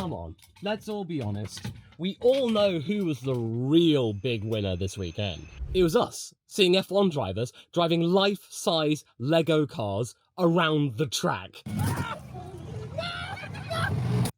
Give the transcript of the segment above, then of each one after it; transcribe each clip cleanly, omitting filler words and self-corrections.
come on, let's all be honest. We all know who was the real big winner this weekend. It was us, seeing F1 drivers driving life-size Lego cars around the track.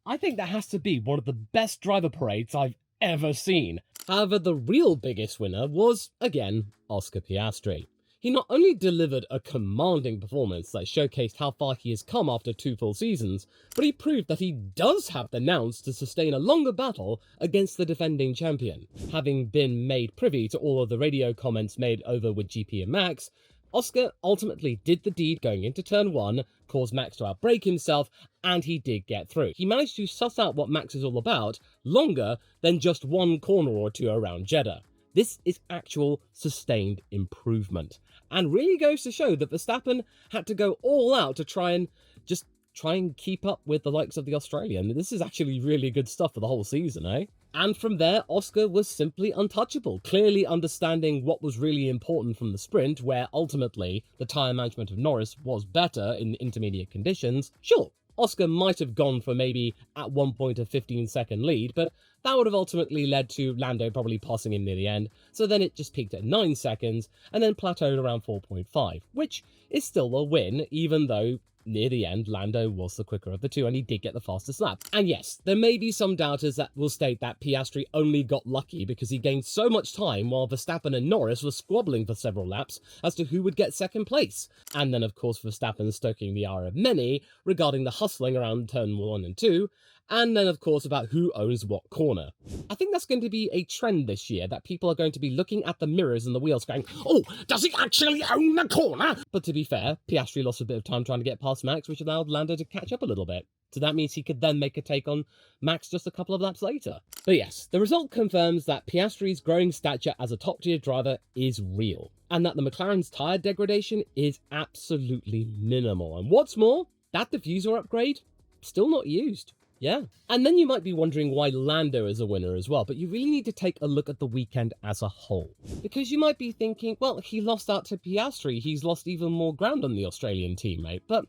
I think that has to be one of the best driver parades I've ever seen. However, the real biggest winner was, again, Oscar Piastri. He not only delivered a commanding performance that showcased how far he has come after 2 full seasons, but he proved that he does have the nous to sustain a longer battle against the defending champion. Having been made privy to all of the radio comments made over with GP and Max, Oscar ultimately did the deed going into turn 1, caused Max to outbrake himself, and he did get through. He managed to suss out what Max is all about longer than just 1 corner or 2 around Jeddah. This is actual sustained improvement, and really goes to show that Verstappen had to go all out to try and keep up with the likes of the Australian. This is actually really good stuff for the whole season, eh? And from there, Oscar was simply untouchable, clearly understanding what was really important from the sprint, where ultimately the tyre management of Norris was better in intermediate conditions. Sure, Oscar might have gone for maybe at one point a 15-second lead, but that would have ultimately led to Lando probably passing him near the end, so then it just peaked at 9 seconds and then plateaued around 4.5, which is still a win, even though near the end, Lando was the quicker of the two, and he did get the fastest lap. And yes, there may be some doubters that will state that Piastri only got lucky because he gained so much time while Verstappen and Norris were squabbling for several laps as to who would get second place. And then, of course, Verstappen stoking the ire of many regarding the hustling around turn 1 and 2, and then, of course, about who owns what corner. I think that's going to be a trend this year, that people are going to be looking at the mirrors and the wheels going, oh, does he actually own the corner? But to be fair, Piastri lost a bit of time trying to get past Max, which allowed Lando to catch up a little bit. So that means he could then make a take on Max just a couple of laps later. But yes, the result confirms that Piastri's growing stature as a top-tier driver is real, and that the McLaren's tyre degradation is absolutely minimal. And what's more, that diffuser upgrade, still not used. Yeah. And then you might be wondering why Lando is a winner as well, but you really need to take a look at the weekend as a whole. Because you might be thinking, well, he lost out to Piastri, he's lost even more ground on the Australian teammate, but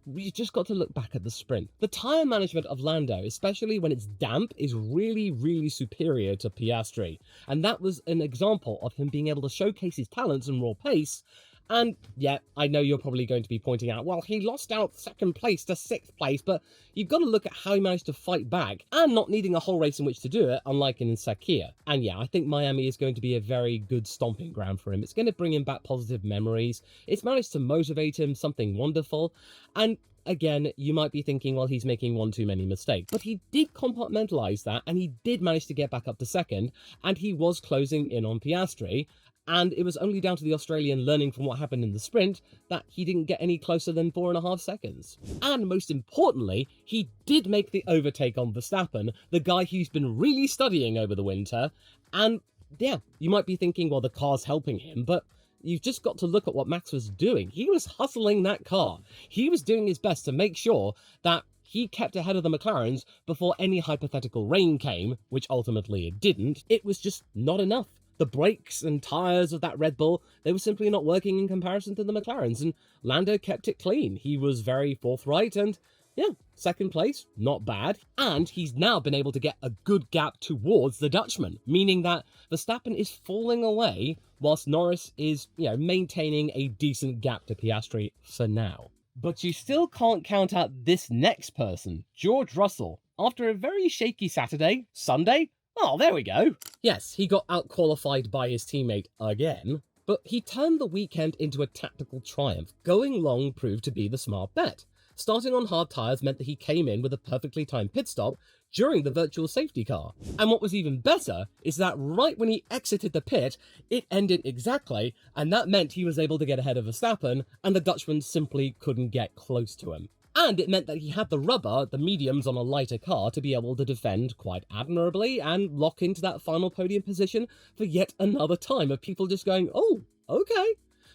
you just got to look back at the sprint. The tyre management of Lando, especially when it's damp, is really, really superior to Piastri. And that was an example of him being able to showcase his talents and raw pace. And yeah, I know you're probably going to be pointing out, well, he lost out 2nd place to 6th place, but you've got to look at how he managed to fight back and not needing a whole race in which to do it, unlike in Sakhir. And yeah, I think Miami is going to be a very good stomping ground for him. It's going to bring him back positive memories. It's managed to motivate him, something wonderful. And again, you might be thinking, well, he's making one too many mistakes. But he did compartmentalize that, and he did manage to get back up to 2nd, and he was closing in on Piastri. And it was only down to the Australian learning from what happened in the sprint that he didn't get any closer than 4.5 seconds. And most importantly, he did make the overtake on Verstappen, the guy who's been really studying over the winter. And yeah, you might be thinking, well, the car's helping him, but you've just got to look at what Max was doing. He was hustling that car. He was doing his best to make sure that he kept ahead of the McLarens before any hypothetical rain came, which ultimately it didn't. It was just not enough. The brakes and tyres of that Red Bull, they were simply not working in comparison to the McLarens, and Lando kept it clean. He was very forthright, and yeah, 2nd place, not bad. And he's now been able to get a good gap towards the Dutchman, meaning that Verstappen is falling away whilst Norris is, maintaining a decent gap to Piastri for now. But you still can't count out this next person, George Russell. After a very shaky Sunday, oh, there we go. Yes, he got out-qualified by his teammate again, but he turned the weekend into a tactical triumph. Going long proved to be the smart bet. Starting on hard tyres meant that he came in with a perfectly timed pit stop during the virtual safety car. And what was even better is that right when he exited the pit, it ended exactly, and that meant he was able to get ahead of Verstappen, and the Dutchman simply couldn't get close to him. And it meant that he had the rubber, the mediums on a lighter car, to be able to defend quite admirably and lock into that final podium position for yet another time of people just going, oh, okay.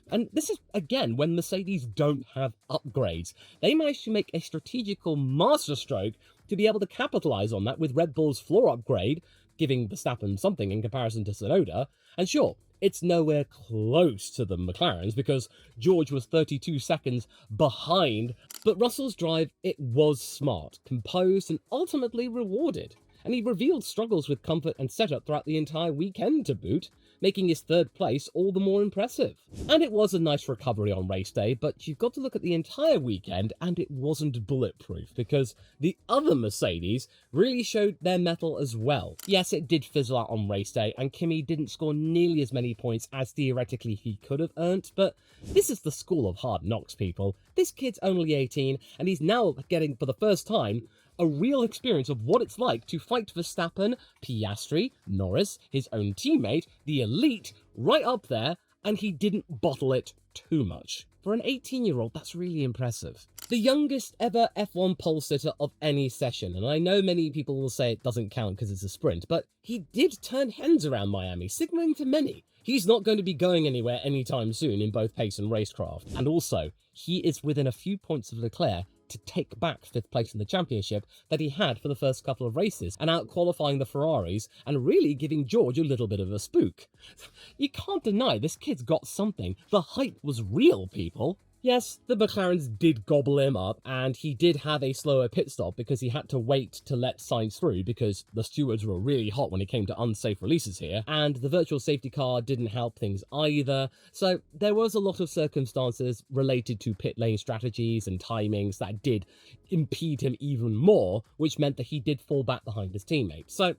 And this is, again, when Mercedes don't have upgrades. They managed to make a strategical masterstroke to be able to capitalize on that with Red Bull's floor upgrade, giving Verstappen something in comparison to Tsunoda. And sure, It's nowhere close to the McLaren's because George was 32 seconds behind, but Russell's drive, it was smart, composed, and ultimately rewarded. And he revealed struggles with comfort and setup throughout the entire weekend to boot, making his third place all the more impressive. And it was a nice recovery on race day, but you've got to look at the entire weekend and it wasn't bulletproof because the other Mercedes really showed their mettle as well. Yes, it did fizzle out on race day and Kimi didn't score nearly as many points as theoretically he could have earned, but this is the school of hard knocks, people. This kid's only 18 and he's now getting, for the first time, a real experience of what it's like to fight Verstappen, Piastri, Norris, his own teammate, the elite, right up there, and he didn't bottle it too much. For an 18-year-old, that's really impressive. The youngest ever F1 pole sitter of any session, and I know many people will say it doesn't count because it's a sprint, but he did turn heads around Miami, signaling to many. He's not going to be going anywhere anytime soon in both pace and racecraft. And also, he is within a few points of Leclerc to take back 5th place in the championship that he had for the first couple of races and out-qualifying the Ferraris and really giving George a little bit of a spook. You can't deny this kid's got something. The hype was real, people. Yes, the McLarens did gobble him up, and he did have a slower pit stop because he had to wait to let Sainz through because the stewards were really hot when it came to unsafe releases here, and the virtual safety car didn't help things either. So there was a lot of circumstances related to pit lane strategies and timings that did impede him even more, which meant that he did fall back behind his teammates. So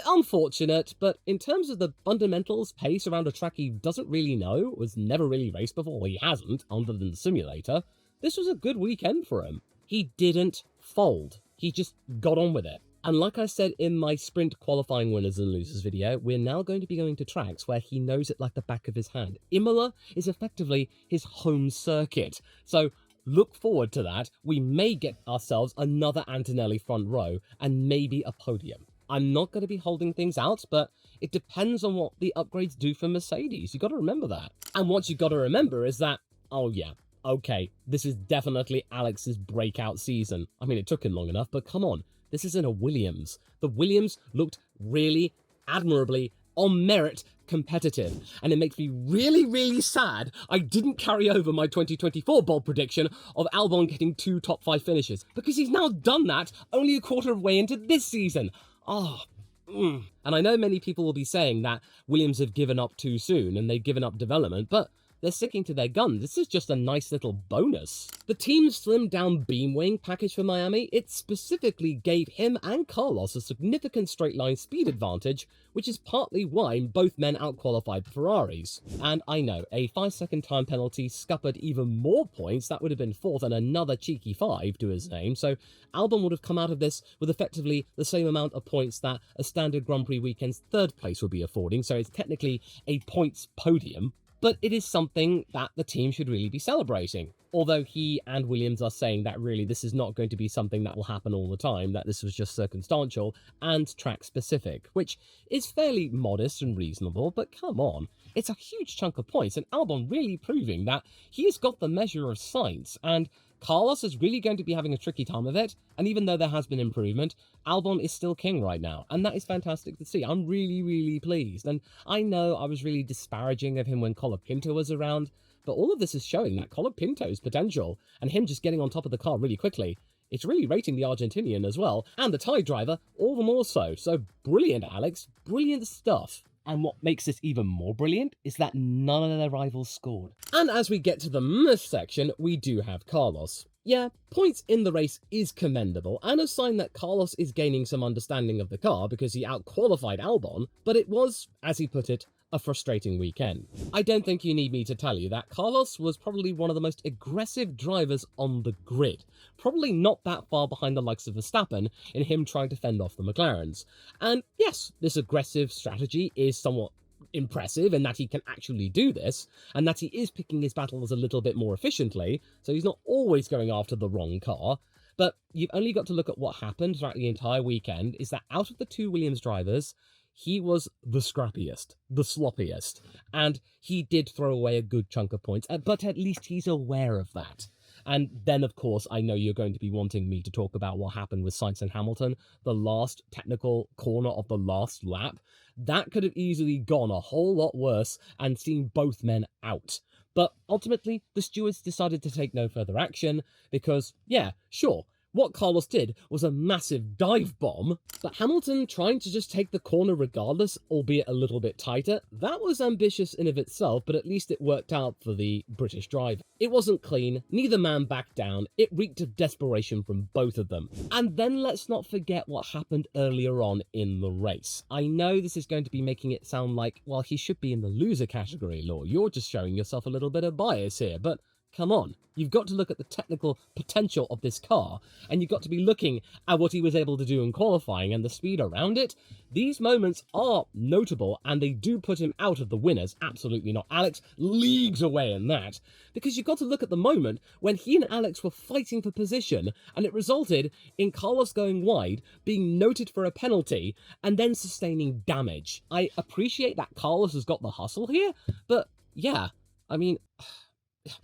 unfortunate, but in terms of the fundamentals, pace around a track he doesn't really know, was never really raced before, he hasn't, other than the simulator, this was a good weekend for him. He didn't fold. He just got on with it. And like I said in my sprint qualifying winners and losers video, we're now going to be going to tracks where he knows it like the back of his hand. Imola is effectively his home circuit. So look forward to that. We may get ourselves another Antonelli front row and maybe a podium. I'm not going to be holding things out, but it depends on what the upgrades do for Mercedes. You've got to remember that. And what you've got to remember is that, oh yeah, okay, this is definitely Alex's breakout season. I mean, it took him long enough, but come on, this isn't a Williams. The Williams looked really admirably, on merit, competitive. And it makes me really, really sad I didn't carry over my 2024 bold prediction of Albon getting 2 top 5 finishes, because he's now done that only a quarter of the way into this season. And I know many people will be saying that Williams have given up too soon and they've given up development, but they're sticking to their guns. This is just a nice little bonus. The team's slimmed down beam wing package for Miami, it specifically gave him and Carlos a significant straight line speed advantage, which is partly why both men outqualified the Ferraris. And I know, a 5-second time penalty scuppered even more points. That would have been 4th and another cheeky 5 to his name, so Albon would have come out of this with effectively the same amount of points that a standard Grand Prix weekend's 3rd place would be affording, so it's technically a points podium. But it is something that the team should really be celebrating. Although he and Williams are saying that really this is not going to be something that will happen all the time, that this was just circumstantial and track specific, which is fairly modest and reasonable, but come on, it's a huge chunk of points, and Albon really proving that he has got the measure of Sainz, and Carlos is really going to be having a tricky time of it, and even though there has been improvement, Albon is still king right now, and that is fantastic to see. I'm really, really pleased, and I know I was really disparaging of him when Colapinto was around, but all of this is showing that Colapinto's potential, and him just getting on top of the car really quickly, it's really rating the Argentinian as well, and the Thai driver all the more so. So brilliant, Alex, brilliant stuff. And what makes this even more brilliant is that none of their rivals scored. And as we get to the myth section, we do have Carlos. Yeah, points in the race is commendable, and a sign that Carlos is gaining some understanding of the car because he outqualified Albon, but it was, as he put it, a frustrating weekend. I don't think you need me to tell you that Carlos was probably one of the most aggressive drivers on the grid, probably not that far behind the likes of Verstappen in him trying to fend off the McLarens. And yes, this aggressive strategy is somewhat impressive in that he can actually do this, and that he is picking his battles a little bit more efficiently, so he's not always going after the wrong car. But you've only got to look at what happened throughout the entire weekend, is that out of the 2 Williams drivers, he was the scrappiest, the sloppiest, and he did throw away a good chunk of points, but at least he's aware of that. And then, of course, I know you're going to be wanting me to talk about what happened with Sainz and Hamilton, the last technical corner of the last lap. That could have easily gone a whole lot worse and seen both men out. But ultimately, the stewards decided to take no further action because, yeah, sure, what Carlos did was a massive dive bomb, but Hamilton trying to just take the corner regardless, albeit a little bit tighter, that was ambitious in of itself, but at least it worked out for the British driver. It wasn't clean, neither man backed down, it reeked of desperation from both of them. And then let's not forget what happened earlier on in the race. I know this is going to be making it sound like, well, he should be in the loser category, Law. You're just showing yourself a little bit of bias here, but come on, you've got to look at the technical potential of this car, and you've got to be looking at what he was able to do in qualifying and the speed around it. These moments are notable, and they do put him out of the winners, absolutely not. Alex leagues away in that, because you've got to look at the moment when he and Alex were fighting for position, and it resulted in Carlos going wide, being noted for a penalty, and then sustaining damage. I appreciate that Carlos has got the hustle here, but yeah, I mean,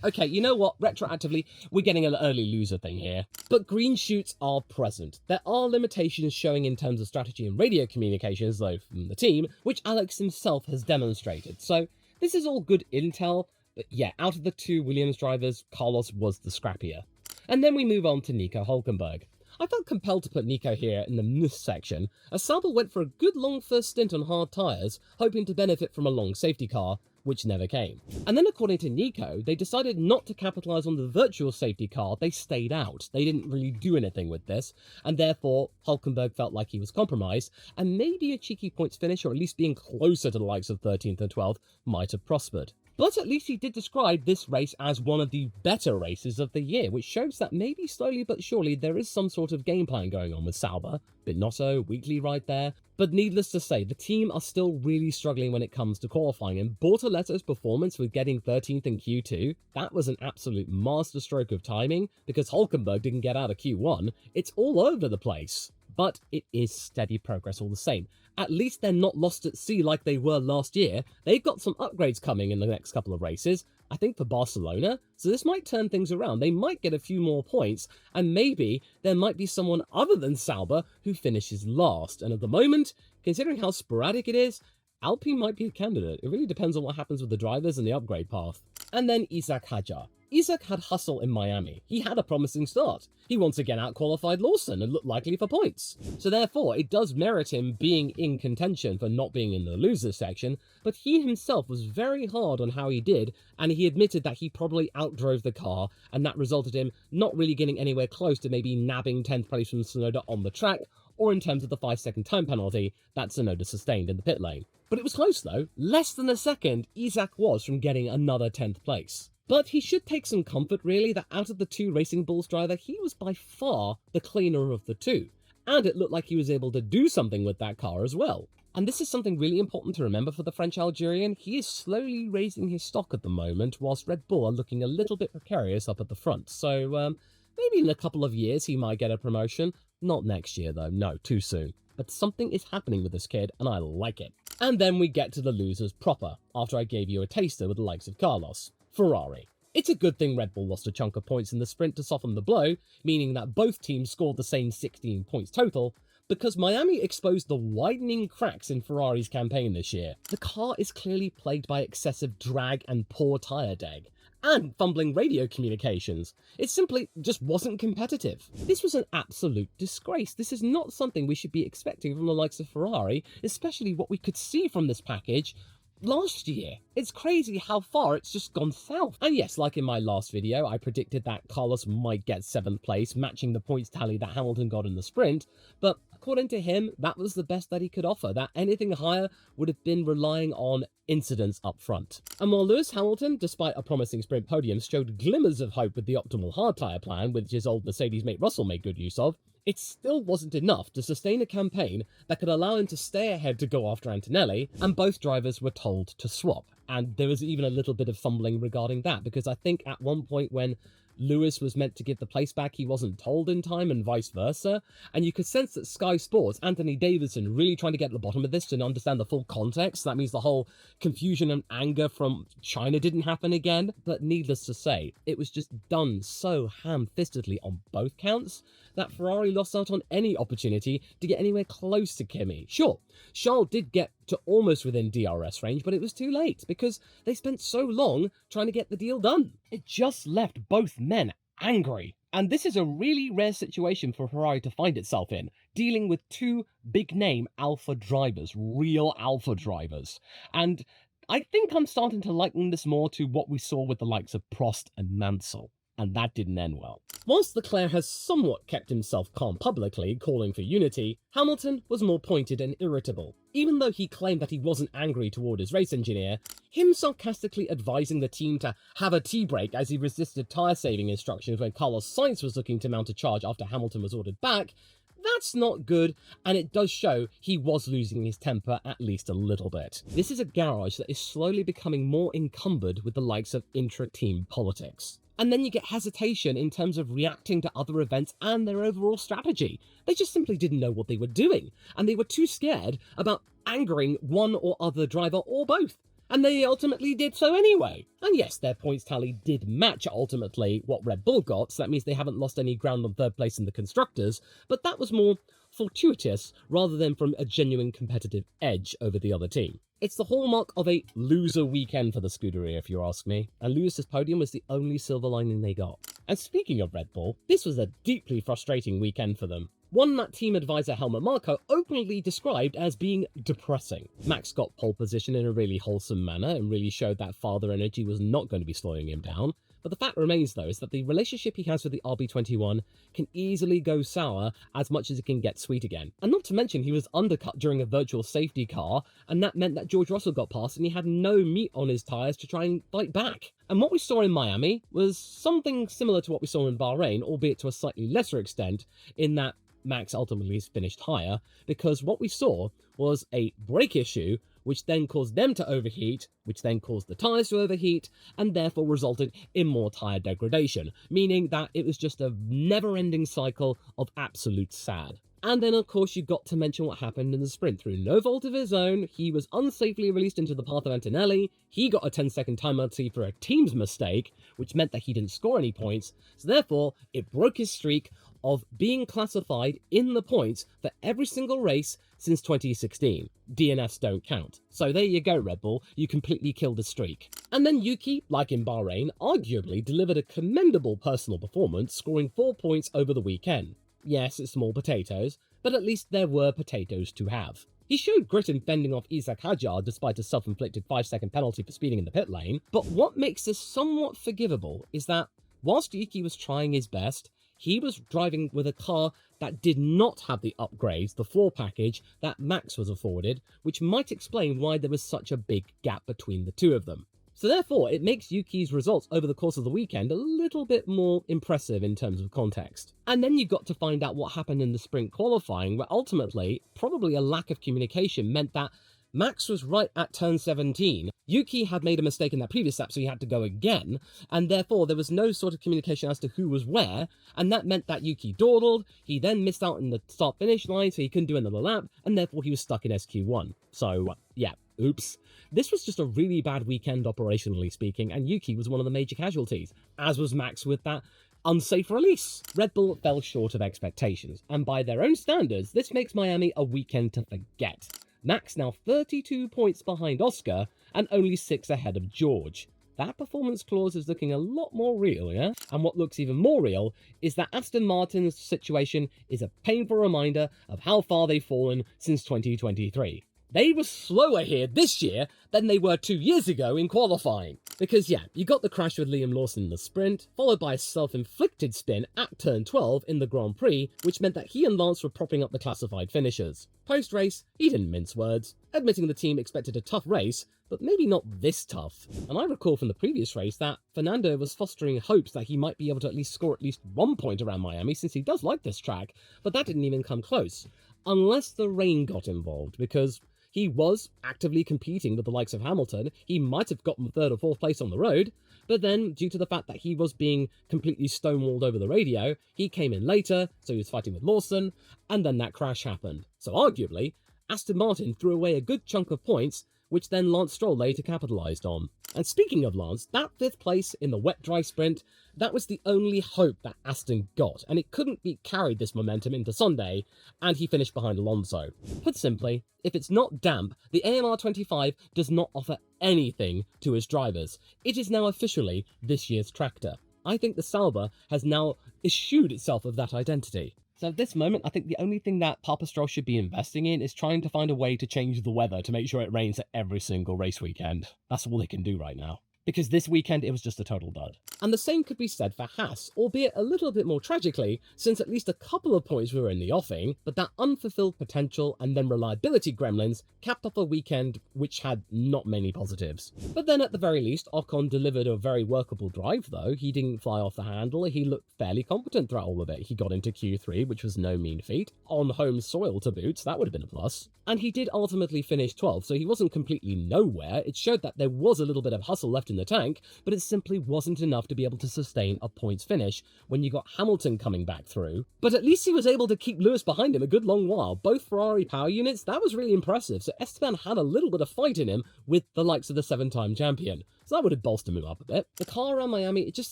okay, you know what? Retroactively, we're getting an early loser thing here. But green shoots are present. There are limitations showing in terms of strategy and radio communications, though, from the team, which Alex himself has demonstrated. So this is all good intel, but yeah, out of the two Williams drivers, Carlos was the scrappier. And then we move on to Nico Hülkenberg. I felt compelled to put Nico here in the miss section, as Sauber went for a good long first stint on hard tyres, hoping to benefit from a long safety car, which never came. And then according to Nico, they decided not to capitalise on the virtual safety car, they stayed out. They didn't really do anything with this, and therefore Hülkenberg felt like he was compromised, and maybe a cheeky points finish, or at least being closer to the likes of 13th and 12th, might have prospered. But at least he did describe this race as one of the better races of the year, which shows that maybe slowly but surely there is some sort of game plan going on with Sauber. Binotto, Weekly right there. But needless to say, the team are still really struggling when it comes to qualifying, and Bortoletto's performance with getting 13th in Q2, that was an absolute masterstroke of timing, because Hülkenberg didn't get out of Q1. It's all over the place. But it is steady progress all the same. At least they're not lost at sea like they were last year. They've got some upgrades coming in the next couple of races, I think for Barcelona, so this might turn things around. They might get a few more points, and maybe there might be someone other than Sauber who finishes last. And at the moment, considering how sporadic it is, Alpine might be a candidate. It really depends on what happens with the drivers and the upgrade path. And then Isack Hadjar. Isack had hustle in Miami. He had a promising start. He once again outqualified Lawson and looked likely for points. So therefore, it does merit him being in contention for not being in the losers section, but he himself was very hard on how he did, and he admitted that he probably outdrove the car, and that resulted in him not really getting anywhere close to maybe nabbing 10th place from Tsunoda on the track, or in terms of the 5-second time penalty that Tsunoda sustained in the pit lane. But it was close though. Less than a second Isack was from getting another 10th place. But he should take some comfort, really, that out of the two Racing Bulls driver, he was by far the cleaner of the two. And it looked like he was able to do something with that car as well. And this is something really important to remember for the French Algerian. He is slowly raising his stock at the moment, whilst Red Bull are looking a little bit precarious up at the front. So maybe in a couple of years he might get a promotion. Not next year though, no, too soon. But something is happening with this kid, and I like it. And then we get to the losers proper, after I gave you a taster with the likes of Carlos. Ferrari. It's a good thing Red Bull lost a chunk of points in the sprint to soften the blow, meaning that both teams scored the same 16 points total, because Miami exposed the widening cracks in Ferrari's campaign this year. The car is clearly plagued by excessive drag and poor tyre deg, and fumbling radio communications. It simply just wasn't competitive. This was an absolute disgrace. This is not something we should be expecting from the likes of Ferrari, especially what we could see from this package last year. It's crazy how far it's just gone south. And yes, like in my last video, I predicted that Carlos might get 7th place, matching the points tally that Hamilton got in the sprint, but according to him, that was the best that he could offer, that anything higher would have been relying on incidents up front. And while Lewis Hamilton, despite a promising sprint podium, showed glimmers of hope with the optimal hard tyre plan, which his old Mercedes mate Russell made good use of, it still wasn't enough to sustain a campaign that could allow him to stay ahead to go after Antonelli, and both drivers were told to swap. And there was even a little bit of fumbling regarding that, because I think at one point when Lewis was meant to give the place back, he wasn't told in time, and vice versa. And you could sense that Sky Sports, Anthony Davidson, really trying to get to the bottom of this to understand the full context. That means the whole confusion and anger from China didn't happen again. But needless to say, it was just done so ham-fistedly on both counts that Ferrari lost out on any opportunity to get anywhere close to Kimi. Sure, Charles did get to almost within DRS range, but it was too late because they spent so long trying to get the deal done. It just left both men angry. And this is a really rare situation for Ferrari to find itself in, dealing with two big-name alpha drivers, real alpha drivers. And I think I'm starting to liken this more to what we saw with the likes of Prost and Mansell. And that didn't end well. Whilst Leclerc has somewhat kept himself calm publicly, calling for unity, Hamilton was more pointed and irritable. Even though he claimed that he wasn't angry toward his race engineer, him sarcastically advising the team to have a tea break as he resisted tyre-saving instructions when Carlos Sainz was looking to mount a charge after Hamilton was ordered back, that's not good, and it does show he was losing his temper at least a little bit. This is a garage that is slowly becoming more encumbered with the likes of intra-team politics. And then you get hesitation in terms of reacting to other events and their overall strategy. They just simply didn't know what they were doing, and they were too scared about angering one or other driver or both. And they ultimately did so anyway. And yes, their points tally did match ultimately what Red Bull got, so that means they haven't lost any ground on third place in the Constructors, but that was more fortuitous rather than from a genuine competitive edge over the other team. It's the hallmark of a loser weekend for the Scuderia, if you ask me, and Lewis's podium was the only silver lining they got. And speaking of Red Bull, this was a deeply frustrating weekend for them. One that team advisor Helmut Marko openly described as being depressing. Max got pole position in a really wholesome manner and really showed that father energy was not going to be slowing him down. But the fact remains, though, is that the relationship he has with the RB21 can easily go sour as much as it can get sweet again. And not to mention, he was undercut during a virtual safety car, and that meant that George Russell got past and he had no meat on his tyres to try and fight back. And what we saw in Miami was something similar to what we saw in Bahrain, albeit to a slightly lesser extent, in that Max ultimately finished higher, because what we saw was a brake issue which then caused them to overheat, which then caused the tyres to overheat, and therefore resulted in more tyre degradation, meaning that it was just a never-ending cycle of absolute sad. And then, of course, you got to mention what happened in the sprint. Through no fault of his own, he was unsafely released into the path of Antonelli. He got a 10-second time penalty for a team's mistake, which meant that he didn't score any points. So therefore, it broke his streak of being classified in the points for every single race since 2016. DNFs don't count. So there you go, Red Bull, you completely killed the streak. And then Yuki, like in Bahrain, arguably delivered a commendable personal performance, scoring 4 points over the weekend. Yes, it's small potatoes, but at least there were potatoes to have. He showed grit in fending off Isaac Hadjar despite a self-inflicted 5-second penalty for speeding in the pit lane, but what makes this somewhat forgivable is that whilst Yuki was trying his best, he was driving with a car that did not have the upgrades, the floor package, that Max was afforded, which might explain why there was such a big gap between the two of them. So therefore, it makes Yuki's results over the course of the weekend a little bit more impressive in terms of context. And then you got to find out what happened in the sprint qualifying, where ultimately, probably a lack of communication meant that Max was right at turn 17. Yuki had made a mistake in that previous lap, so he had to go again, and therefore there was no sort of communication as to who was where, and that meant that Yuki dawdled. He then missed out in the start-finish line, so he couldn't do another lap, and therefore he was stuck in SQ1. So, yeah, oops. This was just a really bad weekend operationally speaking, and Yuki was one of the major casualties, as was Max with that unsafe release. Red Bull fell short of expectations, and by their own standards, this makes Miami a weekend to forget. Max now 32 points behind Oscar and only 6 ahead of George. That performance clause is looking a lot more real, yeah? And what looks even more real is that Aston Martin's situation is a painful reminder of how far they've fallen since 2023. They were slower here this year than they were 2 years ago in qualifying. Because yeah, you got the crash with Liam Lawson in the sprint, followed by a self-inflicted spin at turn 12 in the Grand Prix, which meant that he and Lance were propping up the classified finishers. Post-race, he didn't mince words, admitting the team expected a tough race, but maybe not this tough. And I recall from the previous race that Fernando was fostering hopes that he might be able to at least score at least 1 point around Miami, since he does like this track, but that didn't even come close. Unless the rain got involved, because He was actively competing with the likes of Hamilton. He might have gotten third or fourth place on the road, but then, due to the fact that he was being completely stonewalled over the radio, he came in later, so he was fighting with Lawson, and then that crash happened. So arguably, Aston Martin threw away a good chunk of points, which then Lance Stroll later capitalised on. And speaking of Lance, that 5th place in the wet-dry sprint, that was the only hope that Aston got, and it couldn't be carried this momentum into Sunday, and he finished behind Alonso. Put simply, if it's not damp, the AMR25 does not offer anything to its drivers. It is now officially this year's tractor. I think the Sauber has now eschewed itself of that identity. So at this moment, I think the only thing that Papa Stroll should be investing in is trying to find a way to change the weather to make sure it rains at every single race weekend. That's all they can do right now. Because this weekend, it was just a total dud. And the same could be said for Haas, albeit a little bit more tragically, since at least a couple of points were in the offing, but that unfulfilled potential and then reliability gremlins capped off a weekend which had not many positives. But then at the very least, Ocon delivered a very workable drive though. He didn't fly off the handle, he looked fairly competent throughout all of it. He got into Q3, which was no mean feat, on home soil to boot, so that would have been a plus. And he did ultimately finish 12th, so he wasn't completely nowhere. It showed that there was a little bit of hustle left in the tank, but it simply wasn't enough to be able to sustain a points finish when you got Hamilton coming back through. But at least he was able to keep Lewis behind him a good long while. Both Ferrari power units, that was really impressive, so Esteban had a little bit of fight in him with the likes of the 7-time champion. So that would have bolstered him up a bit. The car around Miami, it just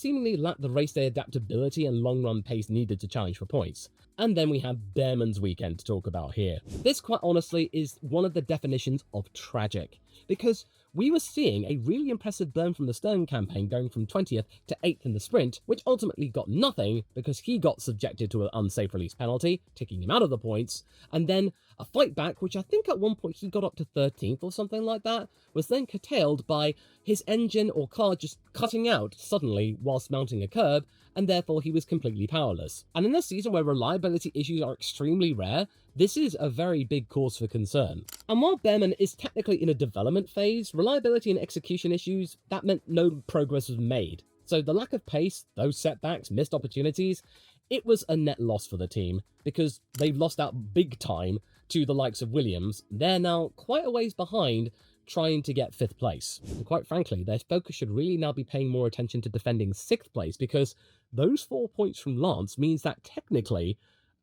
seemingly lacked the race day adaptability and long run pace needed to challenge for points. And then we have Behrman's weekend to talk about here. This, quite honestly, is one of the definitions of tragic, because we were seeing a really impressive burn from the Stern campaign going from 20th to 8th in the sprint, which ultimately got nothing because he got subjected to an unsafe release penalty, taking him out of the points, and then a fight back, which I think at one point he got up to 13th or something like that, was then curtailed by his engine or car just cutting out suddenly whilst mounting a curb, and therefore he was completely powerless. And in a season where reliability issues are extremely rare, this is a very big cause for concern. And while Behrman is technically in a development phase, reliability and execution issues, that meant no progress was made. So the lack of pace, those setbacks, missed opportunities, it was a net loss for the team, because they've lost out big time to the likes of Williams. They're now quite a ways behind, trying to get 5th place. And quite frankly, their focus should really now be paying more attention to defending 6th place, because those 4 points from Lance means that technically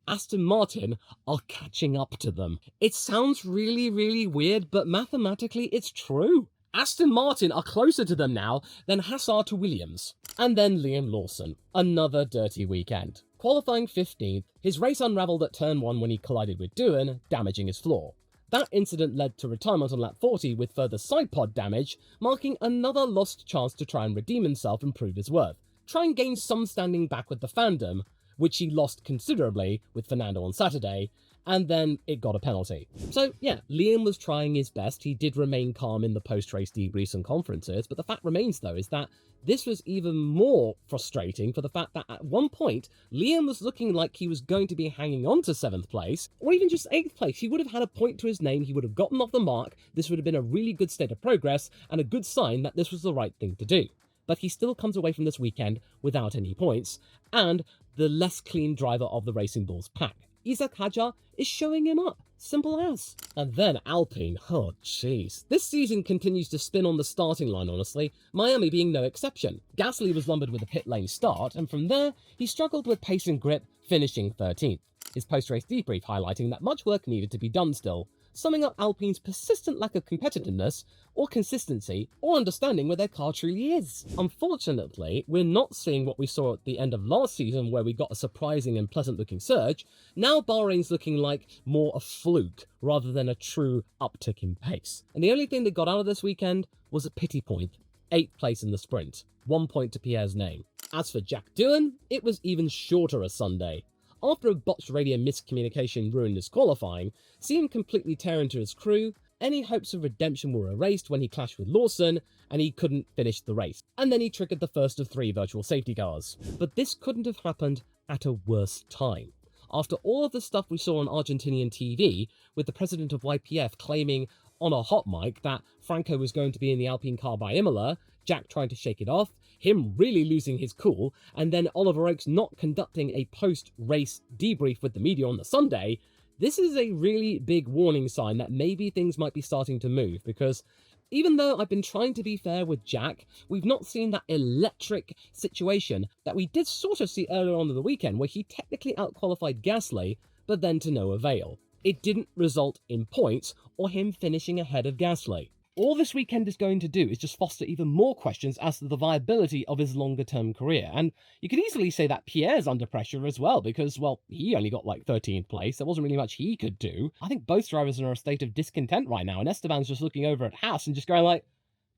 Aston Martin are catching up to them. It sounds really, really weird, but mathematically it's true. Aston Martin are closer to them now than Haas are to Williams. And then Liam Lawson, another dirty weekend. Qualifying 15th, his race unravelled at turn 1 when he collided with Doohan, damaging his floor. That incident led to retirement on lap 40 with further side pod damage, marking another lost chance to try and redeem himself and prove his worth. Try and gain some standing back with the fandom, which he lost considerably with Fernando on Saturday, and then it got a penalty. So yeah, Liam was trying his best. He did remain calm in the post-race debriefs and conferences, but the fact remains though is that this was even more frustrating for the fact that at one point, Liam was looking like he was going to be hanging on to 7th place, or even just 8th place. He would have had a point to his name, he would have gotten off the mark, this would have been a really good state of progress, and a good sign that this was the right thing to do. But he still comes away from this weekend without any points, and the less clean driver of the Racing Bulls pack. Isaac Hadjar is showing him up. Simple as. And then Alpine. Oh, jeez. This season continues to spin on the starting line, honestly, Miami being no exception. Gasly was lumbered with a pit lane start, and from there, he struggled with pace and grip, finishing 13th. His post-race debrief highlighting that much work needed to be done still, summing up Alpine's persistent lack of competitiveness, or consistency, or understanding where their car truly is. Unfortunately, we're not seeing what we saw at the end of last season where we got a surprising and pleasant-looking surge. Now Bahrain's looking like more a fluke rather than a true uptick in pace. And the only thing they got out of this weekend was a pity point, 8th place in the sprint, 1 point to Pierre's name. As for Jack Doohan, it was even shorter a Sunday. After a botched radio miscommunication ruined his qualifying, seeing completely tear into his crew, any hopes of redemption were erased when he clashed with Lawson and he couldn't finish the race. And then he triggered the first of 3 virtual safety cars. But this couldn't have happened at a worse time. After all of the stuff we saw on Argentinian TV, with the president of YPF claiming on a hot mic that Franco was going to be in the Alpine car by Imola, Jack trying to shake it off, him really losing his cool, and then Oliver Oakes not conducting a post-race debrief with the media on the Sunday, This is a really big warning sign that maybe things might be starting to move, because even though I've been trying to be fair with Jack, we've not seen that electric situation that we did sort of see earlier on in the weekend, where he technically outqualified Gasly, but then to no avail. It didn't result in points or him finishing ahead of Gasly. All this weekend is going to do is just foster even more questions as to the viability of his longer-term career. And you could easily say that Pierre's under pressure as well, because, well, he only got like 13th place. There wasn't really much he could do. I think both drivers are in a state of discontent right now, and Esteban's just looking over at Haas and just going like,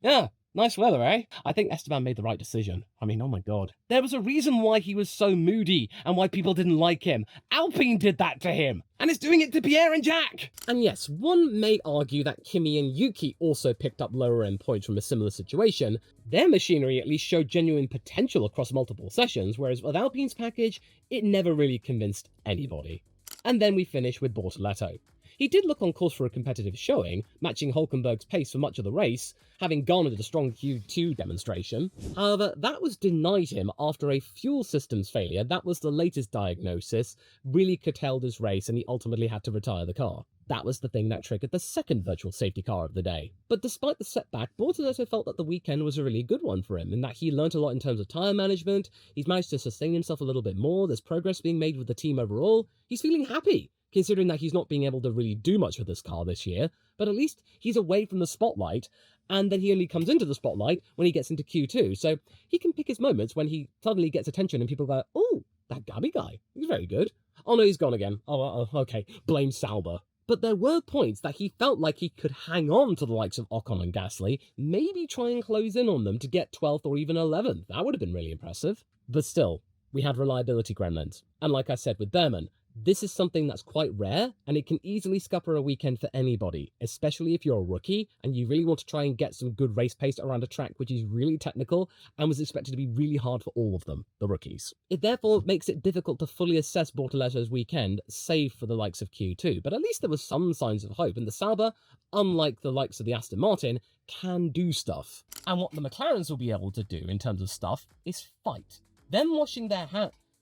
yeah, nice weather, eh? I think Esteban made the right decision. I mean, oh my god. There was a reason why he was so moody and why people didn't like him. Alpine did that to him, and it's doing it to Pierre and Jack. And yes, one may argue that Kimi and Yuki also picked up lower end points from a similar situation. Their machinery at least showed genuine potential across multiple sessions, whereas with Alpine's package, it never really convinced anybody. And then we finish with Bortoleto. He did look on course for a competitive showing, matching Hülkenberg's pace for much of the race, having garnered a strong Q2 demonstration. However, that was denied him after a fuel systems failure that was the latest diagnosis, really curtailed his race, and he ultimately had to retire the car. That was the thing that triggered the second virtual safety car of the day. But despite the setback, Bortoleto felt that the weekend was a really good one for him, in that he learnt a lot in terms of tyre management, he's managed to sustain himself a little bit more, there's progress being made with the team overall, he's feeling happy, considering that he's not being able to really do much with this car this year, but at least he's away from the spotlight, and then he only comes into the spotlight when he gets into Q2, so he can pick his moments when he suddenly gets attention and people go, oh, that Gabi guy, he's very good. Oh no, he's gone again. Oh, okay, blame Sauber. But there were points that he felt like he could hang on to the likes of Ocon and Gasly, maybe try and close in on them to get 12th or even 11th. That would have been really impressive. But still, we had reliability gremlins. And like I said with Behrman, this is something that's quite rare, and it can easily scupper a weekend for anybody, especially if you're a rookie and you really want to try and get some good race pace around a track which is really technical and was expected to be really hard for all of them, the rookies. It therefore makes it difficult to fully assess Bortoleto's weekend, save for the likes of Q2, but at least there was some signs of hope, and the Sauber, unlike the likes of the Aston Martin, can do stuff. And what the McLarens will be able to do in terms of stuff is fight.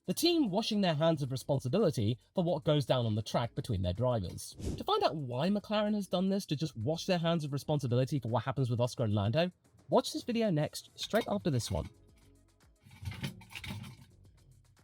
The team washing their hands of responsibility for what goes down on the track between their drivers. To find out why McLaren has done this to just wash their hands of responsibility for what happens with Oscar and Lando, watch this video next, straight after this one.